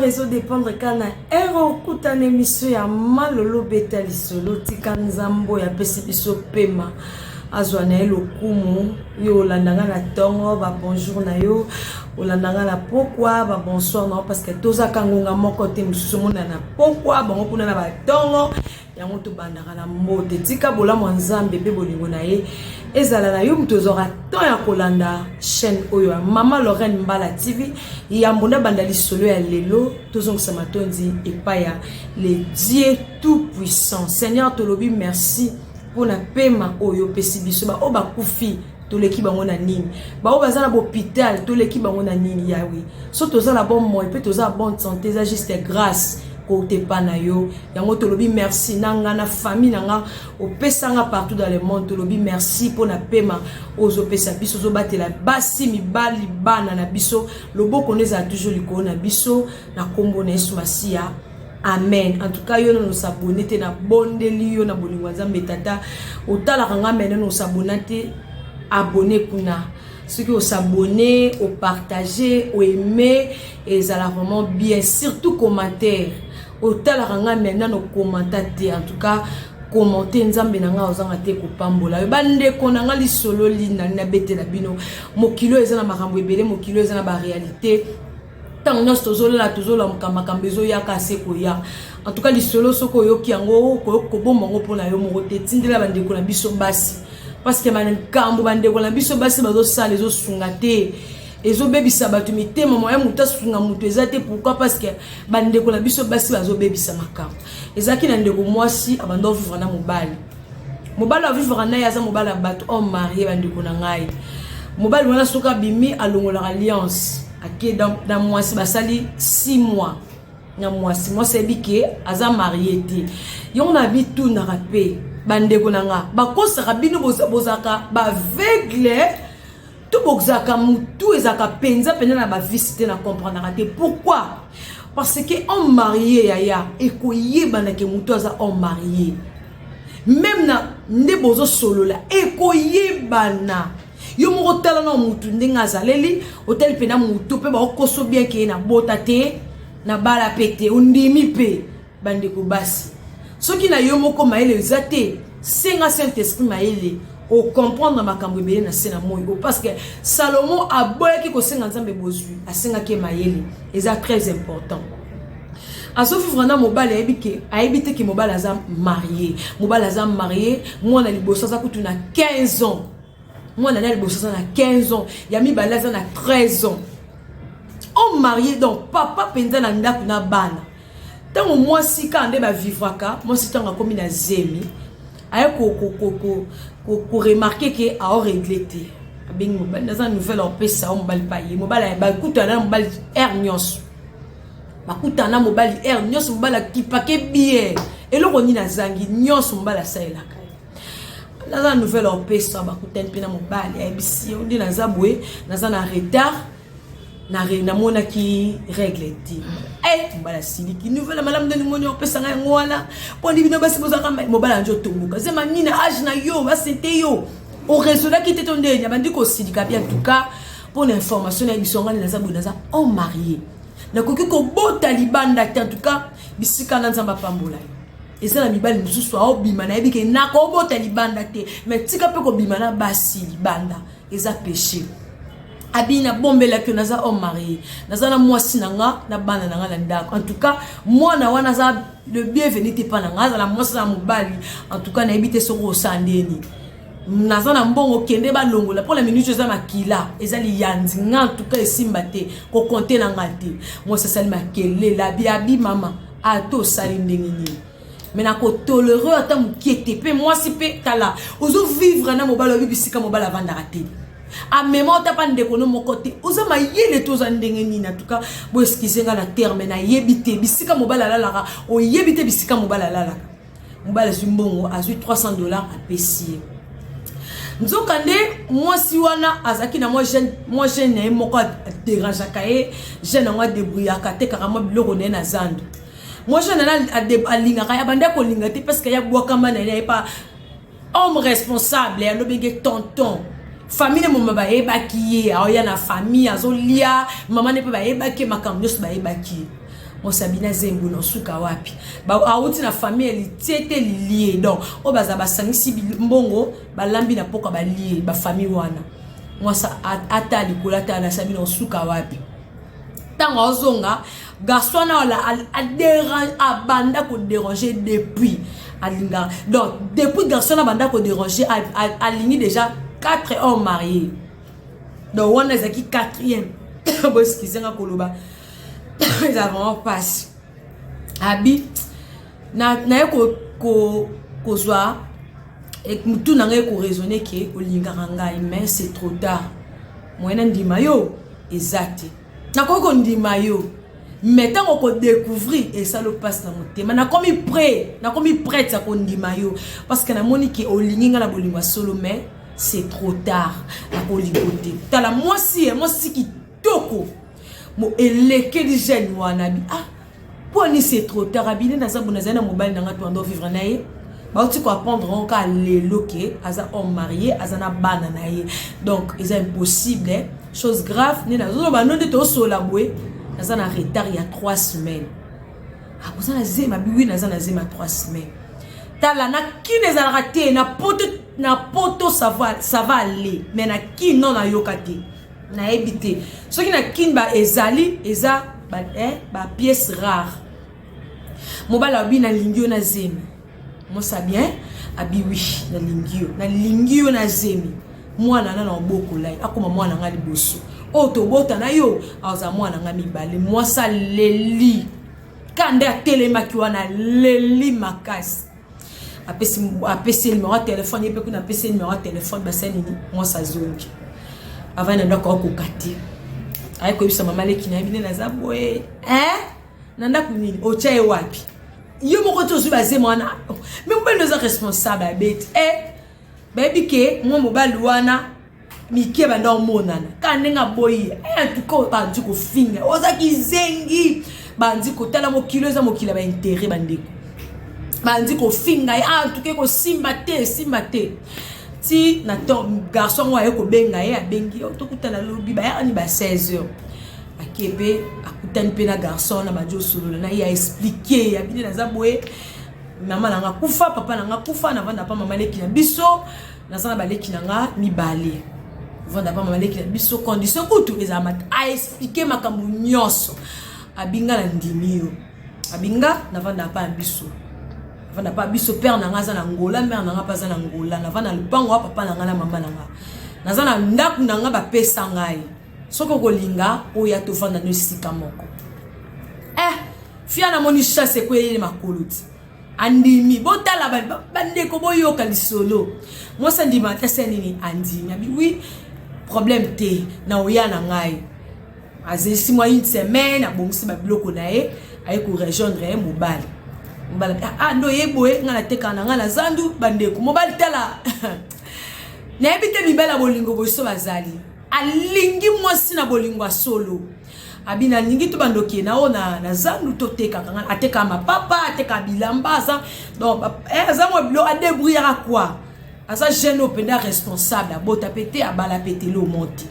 réseau dépendre kana ero kutane miso ya malolo betali solo tika nzambo ya pesi biso pema azwana elokumu yo olandanga na tongo ba bonjour na yo olandanga na pourquoi ba bonsoir na parce que toza kangonga moko te mususu mona na pourquoi bango kuna na ba tongo yango to bandaka na mbote tika bola mwanzambe be bolingo na ye ezala na yo mtozora ton ya kolanda chaîne oyo Mama Lorraine Mbala TV yambona bandali solo ya lelo tozongisa matondi epaya le Dieu tout puissant. Seigneur tolobi merci pour na pema oyo pesi biso ba oba kufi toleki bango na nini ba oba za na hôpital toleki bango na nini yawe so toza la bonne moi pe toza bonne santé za juste grâce côté panayo yango tolobi merci nanga na famille nanga opesanga partout dans le monde tolobi merci pour na pema ozo pesa biso zo batela basi mibali bana na biso loboko neza toujours likolo na biso na kombo na Yesu Masia. Amen. En tout cas, yo no s'abonner te na bondeli yo na bolingo nzambe tata otala kanga mena no s'abonner te abonner kuna ceux qui s'abonner au partager au aimer et ça la vraiment bien surtout commentaire otala kanga mena no commentaire te en tout cas commenter nzambe nanga ozanga te ko pambola bande ko nanga li solo lina na betela bino mokilo eza na makambo ebele mokilo eza na ba réalité. Tant nous toujours là toujours là makambezo ya kase ko ya en tout cas li solo soko yo kiango ko bombango pona yo mokote tindela bande ko na biso basi parce que mankambo bande ko na biso basi bazo sala ezo sunga te ezo bebisa batu mitema moya muta sunga mutu ezate pourquoi parce que bande ko na biso basi bazo bebisa makambo ezaki na ndeko mwasi abando vivre na mobali a vivre na ya za mobali batu on marié bande ko na ngai mobali wana soka bimi alongola alliance aki dans mois basali 6 mois na mois 6 mois c'est biké aza marié te yon na bi tout na rapé bande ko nanga bakosa bino bozaka ba aveugle tout bozaka mutu ezaka penza na ba visiter na comprendre te pourquoi parce que on marié yaya ekoyeba na ke mutu aza on marié même na ndebozo solo la ekoyeba na yo moko tala na mutu ndenga zaleli hotel pena mutu pe ba okoso bien ke na bota te na bala pete undimi pe bande ko basi soki na yo moko maele zate senga Saint-Esprit maele o comprendre makambo ebele na sena moyo parce que Salomon a boyaki ko senga nzambe bozui asenga ke maele eza très important. Asofi vraiment mobile aibite ke mobile aza marié moi na liboso za kutu na 15 ans. Moi, on a le boss à 15 ans. Yami Balaza a 13 ans. On marié donc papa penda na ndaku na bana. Tant moi si quand on va vivre ka, moi si tant comme na zemi. Aye ko remarquer que a regretté. Abing mo dans une nouvelle on pesa on bal payer. Mo bal ba kutana mo bal hernios. Ba kutana mo bal hernios mo bal ki paquet bien. Et le roni na zangi nyos mo bal sa elaka. La nouvelle on paie ça ba kuten pena mobali ya bisi on dit na zabwe na za na retard na mona ki règle ti mbala siliki nouvelle madame de moni on paie ça ngwana pour ndi bino basi bozaka mobala njo tomuka zema nina âge na yo ba c'était yo au réseau là qui était ton dernier bandi ko silika bien en tout cas pour l'information na biso ngana na zabwe na za on marié na koki ko bota libanda en tout cas bisika na nzamba pambola. Et ça la mibali mususu a obimana ebike na ko bota libanda te mais tika pe ko bimana basi libanda eza péché abina bombela que naza homme marié naza na mwasi nanga na bana nanga na ndako en tout cas moi na wana za le bienvenu te pa nanga la mwasi na mobali en tout cas na ebite soko sandeni naza na mbongo kende ba longola pour la minute za makila eza li yanzi nga en tout cas esimba te ko compter na ngate moi ça sali makele la biabi mama ato sali ndengini. Mais na ko tolérer ata mukiete pe moi si pe tala ozo vivre na mobala bibisika mobala vanda raté a même ota pa ndeko no mokote ozo mayele toza ndenge nini en tout cas bo excuser na terme na yebite bisika mobala lalaka o yebite bisika mobala lalaka mobala zimbongo azui $300 à pesier nzokande moi si wana azaki na moi jeune na moko dérange kae jeune na débrouiller ka te karama biloko na zando. Moi je n'ai pas linga kaya banda ko linga te parce que ya boaka mana na pas homme responsable ya lobenge tonton famille mo ba e baki ya na famille azolia maman ne peut ba e baki makambo ba e baki Moi sabina zembo no suka wapi. Ba auti na famille elle tiete lié. Donc o baza ba sangisi mbongo ba lambi na poka ba lié ba famille wana. Moi ça ata likolata na sabina no suka wapi. Tango ozonga garçon na la a dérange a banda ko déranger depuis alinga. Donc depuis garçon na banda ko déranger aligné déjà 4 hommes mariés. Donc on est qui 4e. Parce qu'ils sont à Koloba. Ils avons passé. Abi na ko kozwa et tout na ko raisonner que olinga ranga mais c'est trop tard. Moi na ndima yo exact. Na ko ndima yo. Mais tant qu'on découvrir et ça le passe dans mon thème. Na comme prêt ça ko ndima yo parce que na monique olinga na bolingwa solo mais c'est trop tard. La poligoté. T'as la moi si qui toko. Mo eleke di jeune wana bi. Ah, pour ni c'est trop tard. Abine na za bonazana mobile na ngatu ando vivre na ye. Ba tu ko apprendre on ka le loquer, aza homme marié, azana bana na ye. Donc, c'est impossible, hein? Chose grave, ni na zo ba non de to so la boué. Azana retard il y a 3 semaines. Ah, pour ça na zema bi oui na za na zema 3 semaines. Tala na qui les a raté na poto ça va aller mais na qui non na yokate na ebité ce qui na kin ba ezali eza ba pièce rare mobala bi na lingio na zemi moi ça bien abi oui na lingio na zemi mwana na boko lai akoma mwana nga liboso o to bota na yo aza mwana nga mibale moi ça leli kanda telemaki wana leli makasi apesi le numéro de téléphone et puis qu'on apesi le numéro de téléphone bah c'est nini moi ça zongi avant de ndako ko kati ay ko bisa mama le kina bine na zabwe nanda kunini o chae wapi yo moko to zuba ze mwana mais mobile nous responsable abet baby ke mo mobile wana mike ba ndo monana kanenga boyi en tout cas ba ndiko finga ozaki zengi ba ndiko tala mo kilo za mo kila ba intérêt ba ndiko bandi ko finga en tout cas ko simbate ti na to garçon wa ko benga ye abengi to kutana lobi ba ya ni ba 16h akebe akutani pe na garçon na bajo solo na ya expliquer ya bine na zabwe mama na nga kufa papa na nga kufa na vanda pa mama leki na biso na sana ba leki na nga mibale vanda pa mama leki na biso condition kutu ezama a expliquer makambu nyonso abinga na ndimio abinga na vanda pa biso vanda pa biso père na nga za na ngola mère na nga pa za na ngola na vanda lupango papa na nga na mama na nga na za na ndaku na nga ba pesa ngai soko kolinga oya to vanda no sika moko fia na moni chasse ko yele makoluti andimi botala bande ko boyoka lisolo mo sa ndima tese nini andimi abi oui problème te na oya na ngai azesi moi une semaine abongisi ba biloko na ye ay ko rejoindre mobile mbala ndo yeboe ngala teka na ngala zandu bandeko mobile tala na ebite bibela bolingo boso bazali alingi mwasi na bolingo solo abina lingi to bandoki na ona na zandu to teka ngala ateka mapapa ateka bilamba za donc za mo bilo a débrouiller quoi asa jeune openda responsable abota pété abala pété lo monte.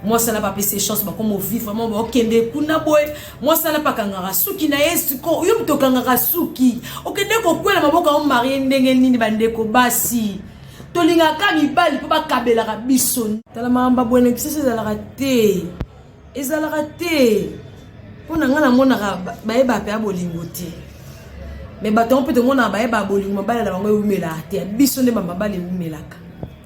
Moi ça n'a pas passé chance ba comme vivre vraiment ba okende kuna boy moi ça n'a pas kangara suki na yesu ko yo mto kangara suki okende ko kwela maboka o marié ndenge nini bandeko basi tolinga ka mibali po ba kabela ka biso tala mamba bwene kisese za la raté ezala raté pona ngana mona ba eba pe abolingo te mais ba ton peut te mona ba eba abolingo ba la bango umela te biso nde mamba bale umelaka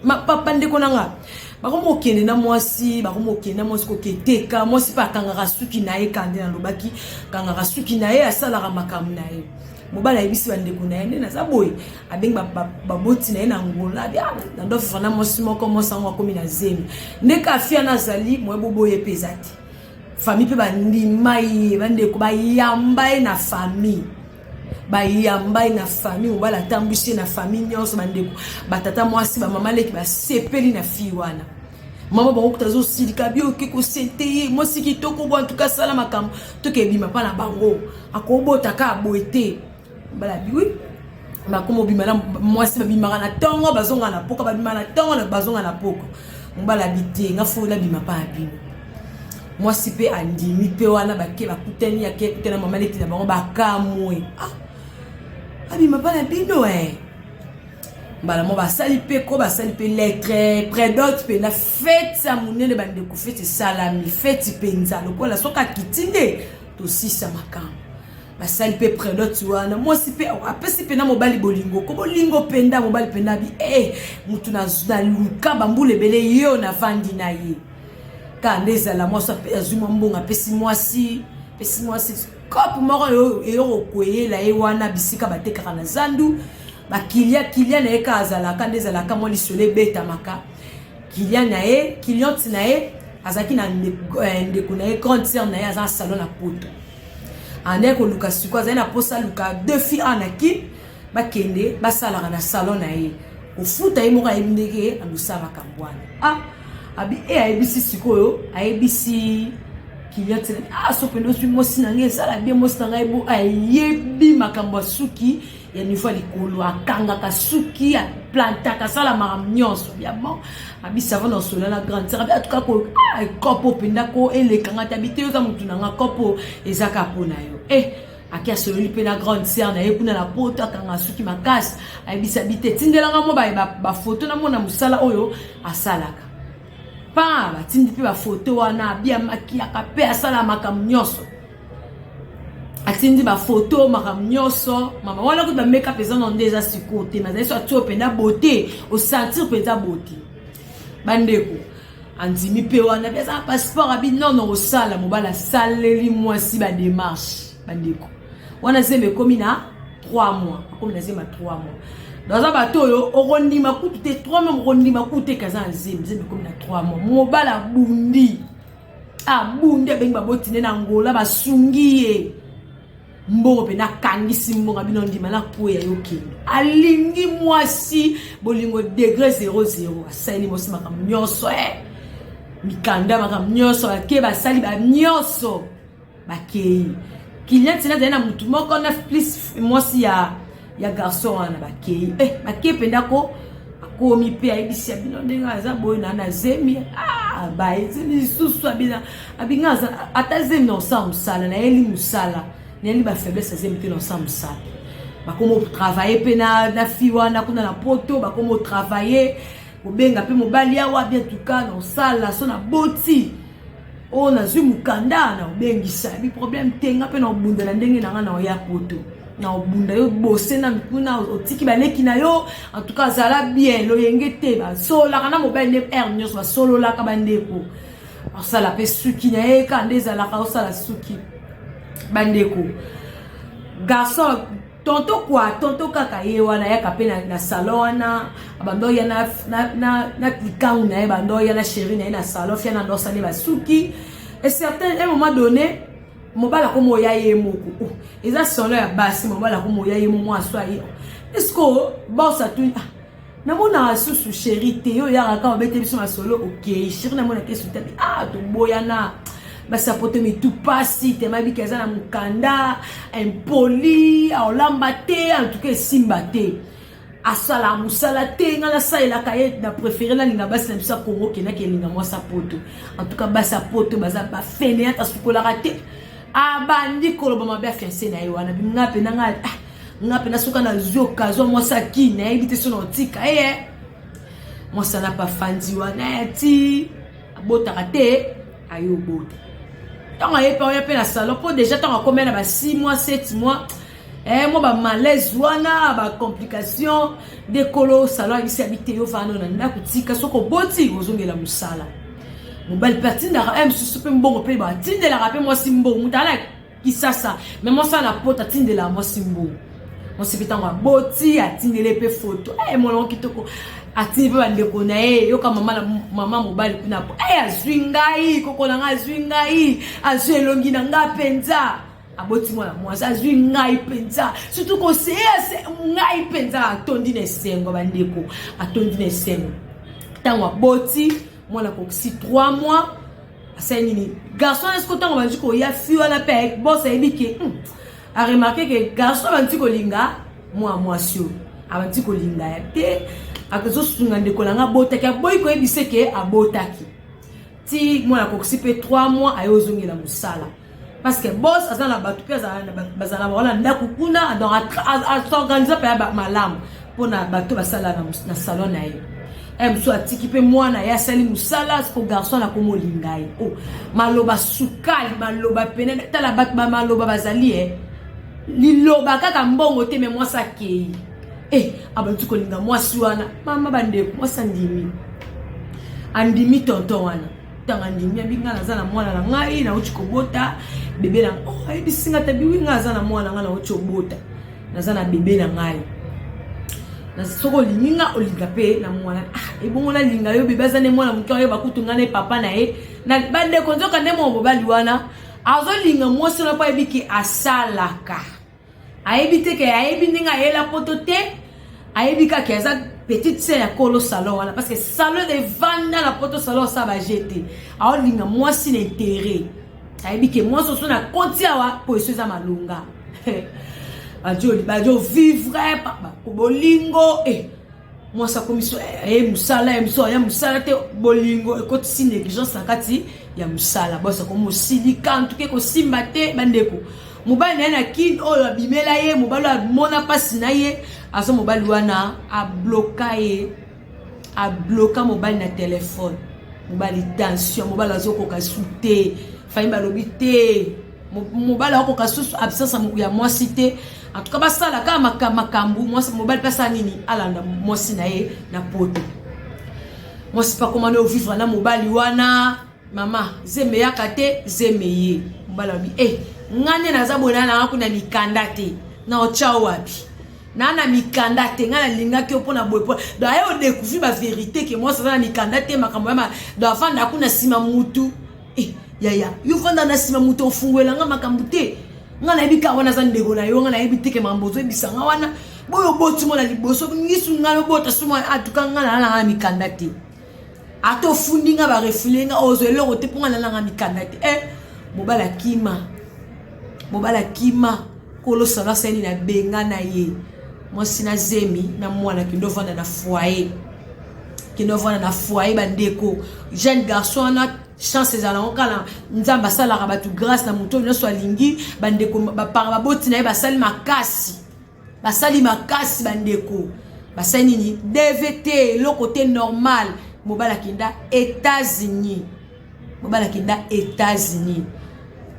ma papa ndeko nanga bakomo kende na mwasi ko keteka mwasi pa kangara suki na ye kande na lobaki kangara suki na ye asala makamu na ye mobala ebisi bandeko na ye na zaboy abengi baboti na ye na ngola bia na ndo fana mwasi moko mosango akomi na zemi ndeka afia na zali mwe boboye pezati famille pe bandima ye bandeko bayamba na famille bayamba na famille mobala tambushe na famille nyonso bandeko batata mwasi ba mama leki ba sepeli na fi wana mama ba okutazo silika bio kiko senteye mwasi kitoko bo en tout cas sala makambo to ke bima pa na bango akobota ka boete bala biwi ba komo bima na mwasi ba bima na tongo bazonga na poka ba bima na tongo na bazonga na poko mobala bite nga fo la bima pa bima moi si pe andimi pe wana bake bakutani yake kutana mama leti na bango bakamwe abi mabana bino mbala mo basali pe ko basali pe lettre prédote pe na fête sa munene bande ko fête salami fête penza lokola soka kitinde to sisa makam basali pe prédote wana moi si pe apesi pe na mobali bolingo ko bolingo penda mobali penda bi mutu na luka bambule bele yo na vandi na ye kandeza la moi so pe azuma mbonga pesi moi si kopo moko yo koye la wana bisika bateka na zandu ba kilia na eka azala kandeza la kamo lisole beta maka kilia na client na azaki na ndeko na grande sœur na aza salon na poto ande ko luka siko azali na posa luka deux filles anaki bakende basala na salon na ofuta moko ayebindeke andusala kambwana abi ayebisi sikoyo ayebisi client so pendo su mosi na nge sala bien mosi na ngai ayebi makambo suki ya nifa likolo akanga ka suki a planta ka sala maramnyonso bien bon abi savon na sola na grande sœur en tout cas ko kopo penda ko elekanga tabite yo za mutu na nga kopo ezaka pona yo akia soli pe na grande sœur na ekuna na poto akanga suki makasi ayebisa bite tindelanga mo ba photo na mona musala oyo asalaka pa batindi pe ba photo wana bia makiaka pe asala makamnyoso atindi ba photo makamnyoso mama wana ko ba make up ezana ndeza sikote mais ça tu openda beauté au sentir peza beauté bandeko andimi pe wana peza passeport abi non osala mobala saleli moi si ba démarche bandeko wana zeme komi na 3 mois komi na zema 3 mois dans un bateau yo orondima kutu te 3 mois orondima kutu kaza zeme komi na 3 mois mobala bundi bundi benga botine na ngola basungiye mbongo pe na kangisi mbongo bino ndima na kuya yoke alingi mwasi bolingo degré 00 asali mosi makamnyoso mikanda makamnyoso ke basali ba nyoso bakei client na dena mutu moko na plus mosi ya garçon wana bakei bakei penda ko akomi pe ayebisi bino ndenga za boy na zemi ba ezemi susu abingaza atazemi no sa musala na eli musala ni ba faiblesse zemi pe no sa musala bakomo travailler pe na fiwana kuna na poto bakomo travailler obenga pe mobali awa bien tout cas no sala so na boti na zwi mukanda na obengisa bi problème tenga pe na obunda na ndenge na nga na ya poto na obunda yo bose na mikuna otiki baleki na yo en tout cas zala bien lo yengete ba sola kana mobile ne nyos ba solo la ka bandeko asala pe suki na kandeza la ka osala suki bandeko garçon tonto kaka ye wana ya kapena na salon na abando ya na klikang na bando ya na chérie na salon fia na ndosane ba suki et certain un moment donné mobala ko moya ye moko eza solo ya basi mobala ko moya ye mo aswa ye est-ce que bossa tu na mona susu chérie te yo ya ka obete biso na solo OK chérie na mona kesu te to boya na basa poto mi tout pasi te mabi kaza na mukanda impoli olamba te en tout cas simba te asala musala te ngala saela kaye na préféré na linga basi na bisa Congo kena ke linga moi sa poto en tout cas basa poto baza ba fene ata sukola raté bandi koloba mabe fiancé na yo wana bingape na ngape na suka na zoka zo moi sa kina ebite so na tika moi ça n'a pas fandi wana ti abota raté ayo bota tant a pe na salon pour déjà tant a combien na 6 mois 7 mois moi ba malaise wana ba complication de kolo salon ici habité yo fano na ndako tika soko boti ozongela musala mobile pertinda susu pe mbongo pe ba tindela rapé moi simbo mutala kisasa mais moi ça na pota tindela moi simbo moi sipitanga boti atindele pe photo mon kitoko ati pe bandeko na yo ka mama mobali kuna azwingai koko na azwingai azwelongi na nga penza aboti mwana mwasa azwingai penza surtout ko se ngai penza atondi na sengo bandeko atondi na sengo tango boti mwana ko si 3 mois asani ni garçon est-ce que tango banji ko ya fiwa na pe boss ebike a remarqué que garçon banji ko linga moi sio abanji ko linga te akazo sunga ndeko langa botaki boy ko ebiseke abotaki ti moi na kokisipe 3 mois ayo zongi la musala parce que boss azana batu pe bazana wala ndako kuna donc à s'organiser pa malamu pona bato basala na salon na ye mso atiki pe mwana ya sali musala ko garçon na komo lingai maloba sukali maloba pene tala bat ba maloba bazali liloba kaka mbongo te me mwasa kei abantu ko linga mwasi wana mama bande mwasa ndimi andimi tonton wana tanga ndimi binga nazana mwana na ngai na uchi kobota bebe na bisinga tabi nga nazana mwana nga na uchi kobota nazana bebe na ngai na soko linga olinga pe na mwana ebongo na linga yo bebe azane mwana mukyo yo bakutunga na papa na ye na bande konzoka ndemo mobali wana azo linga mwasi na pa ebiki asalaka ayebi ke ayebi ninga yela potote ayebi ka keza petite sœur ya kolo salon wana parce que salon de vanda la poto salon ça va jeter azo linga mwasi na intérêt ayebi ke mwasi so na konti awa po esoza malunga bajo vivre papa bolingo moi ça commission musala musala te bolingo ekoti si négligence na kati ya musala bosa ko mosilika ntuke ko simba te bandeko mobali na kin oyo abimela ye mobali mona pasi na ye aso mobali wana a bloka mobali na téléphone mobali tension mobali azoko ka soute faimba lobité mobali ako ka susu absence ya mwasi te en tout cas basala kama makambu mwasi mobali pesa nini alanda mwasi na ye na poto mwasi pa komane o vivre na mobali wana mama zeme yakate zeme ye mobali abi ngane naza bona na kuna mikanda te na ochao wapi na mikanda te ngana linga ke opona boepo do ayo découvrir ba vérité que moi ça na mikanda te makambo ya do afanda kuna sima mutu yaya yo fanda na sima mutu ofungwela nga makambo te ngana ebika wana za ndeko na yo ngana ebitike mambozo ebisanga wana boyo botu mona liboso ngisu ngalo bota suma atuka ngana na mikanda te ato fundinga ba refulenga ozo eloko te ponga na mikanda te mobala kima kolo sala seni na benga na ye mwasi na zemi na mwana kindovana na foyer bandeko jeune garçon na chance za kala nzamba sala rabatu grâce na muto nyonso alingi bandeko ba boti na ye basali makasi bandeko basali ni DVT le côté normal mobala kinda États-Unis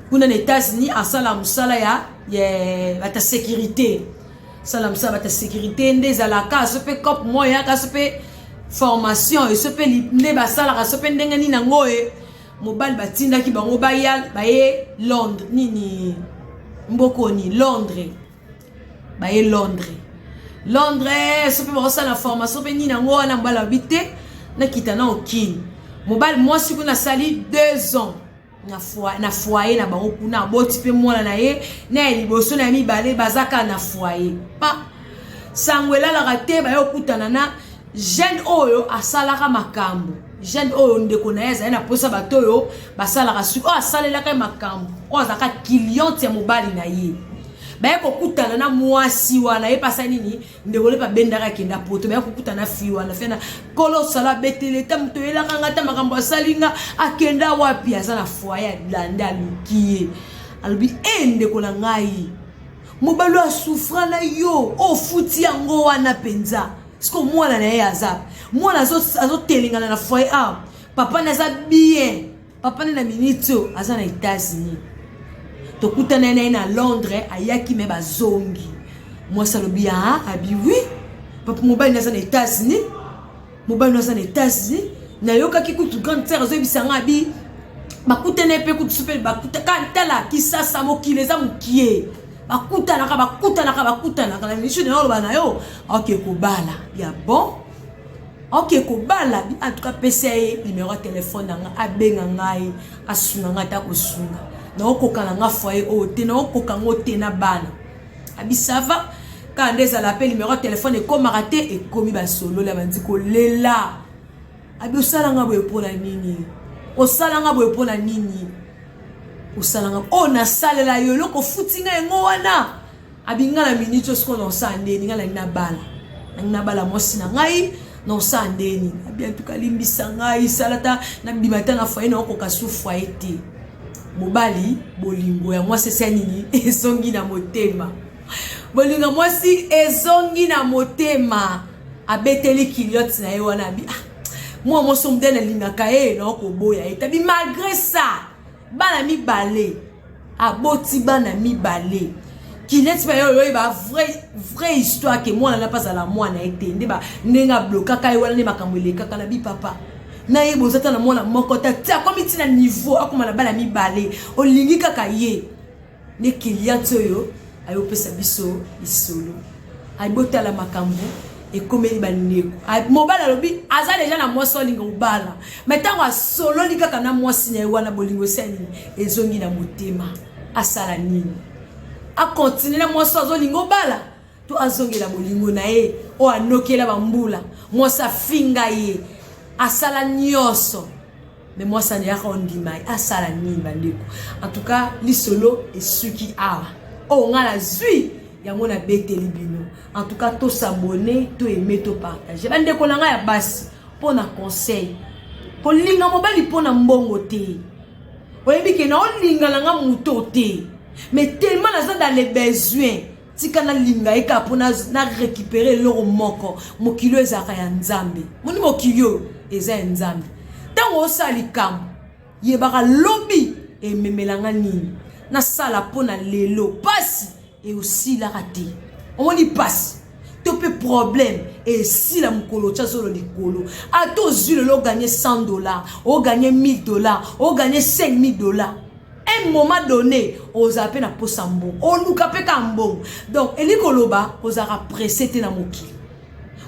kuna na États-Unis asala musala ya bata sécurité sala musala bata sécurité ndeza ka sope cop moya ka sope formation et sope ne basala ka sope ndenga ni nango mobile batinda ki bango bayal baye Londres nini mboko ni Londres sope basala formation pe ni nango na mbala bité na kitana okini mobile moi si kuna sali 2 ans na foyer na bango kuna boti pe mwana na ye na liboso na mibale bazaka na foyer pa sangwela la rate ba yo kutana na jeune oyo asalaka makambo jeune oyo ndeko na yeza na posa batoyo basalaka su asalelaka makambo azaka client ya mobali na ye ba ko kutana na mwasi wana ye pasa nini ndeko le pa bendaka kenda poto ba ko kutana fi wana fena kolo sala betele tam to elaka ngata makambo asalinga akenda wapi azana foyer landa lukie albi ndeko na ngai mobalo asufra na yo futi yango wana penza siko mwana na ye azap mwana azo telingana na foyer papa na za bien papa na minito azana États-Unis to kutana na Londres ayaki me bazongi moi salobi abi oui papa mobile na za États-Unis na yoka ki kutu grande sœur zo bisanga abi bakutana pe kutu super bakutaka tala kisasa mokile za mukie bakutana na mission na bana yo OK kobala ya bon OK kobala en tout cas PCA numéro de téléphone nga abenga ngai asunga ngata kosunga na okokana nga foyer o te na okokango te na bana abi ça va quand ndeza l'appel numéro de téléphone et comme raté et komi ba solo la bandi ko lela abi osala nga boye pona nini osalanga na salela yo loko futinga ngo wana abinga na minute sko no sande ninga na bala mwasi na ngai non ça ndeni bien tout cas limbisanga isalata na bimata na foyer na okoka souffre été mobali bolingo ya moi c'est ça nini ezongi na motema bolingo moi si ezongi na motema abeteli kiliote na ye wana bi moi mo som dena lingaka e na okoboya etabi malgré ça bana mi balé aboti bana mi balé kiliote ba yo ba vraie histoire que moi na pas à la moi na été ndeba nenga bloka kai wana ne makambele kaka na bi papa na ye bozata na mwana moko ta comme tina niveau akoma na bala mi balé olingi kaka ye ne kiliote yo ayo pesa biso isolo ay botala makambo et comme il bandeko mobala lobi aza déjà na moi solinga ubala mais tango solo lika kana moi sinya wana bolingo seni ezongi na motema asala nini a continuer na moi so zolingo bala to azongi la bolingo na ye o anokela bambula moi sa finga ye asala nyoso mais moi ça n'est pas ndimai asala nini bandeko en tout cas lisolo et suki awa o ngala zui yango na beteli bino en tout cas to s'abonner to aimer to partager bande ko nanga ya basi pona conseil ko linga mobali pona mbongo te oyebi ke na olinga nanga muto te mais tellement dans les besoins tika na linga eka pona na récupérer l'euro moko mokilo ezaka ya nzambe moni mokilo eza nzambe tango osali kam yebaka lobi e memelanga nini na sala pona lelo pasi et aussi la raté on dit passe tu peux problème et si la mukolo tchazolo likolo a tous yeux le gagner $100 ou gagner $1000 ou gagner $5000 un moment donné aux appels à posambo on nous capé kambo donc elikoloba aux ara pressé te na moki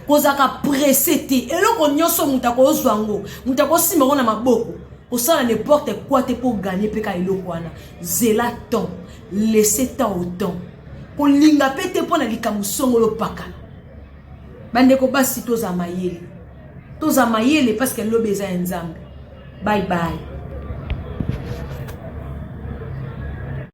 aux ara pressé te et le konyoso mutako ozwango mutako simero na maboko au sein de n'importe quoi te pour gagner peka iloko wana zela temps laisser temps au temps ko linga pete pona likamu songolo paka bandeko basi toza mayele parce que lobeza nzambe bye bye.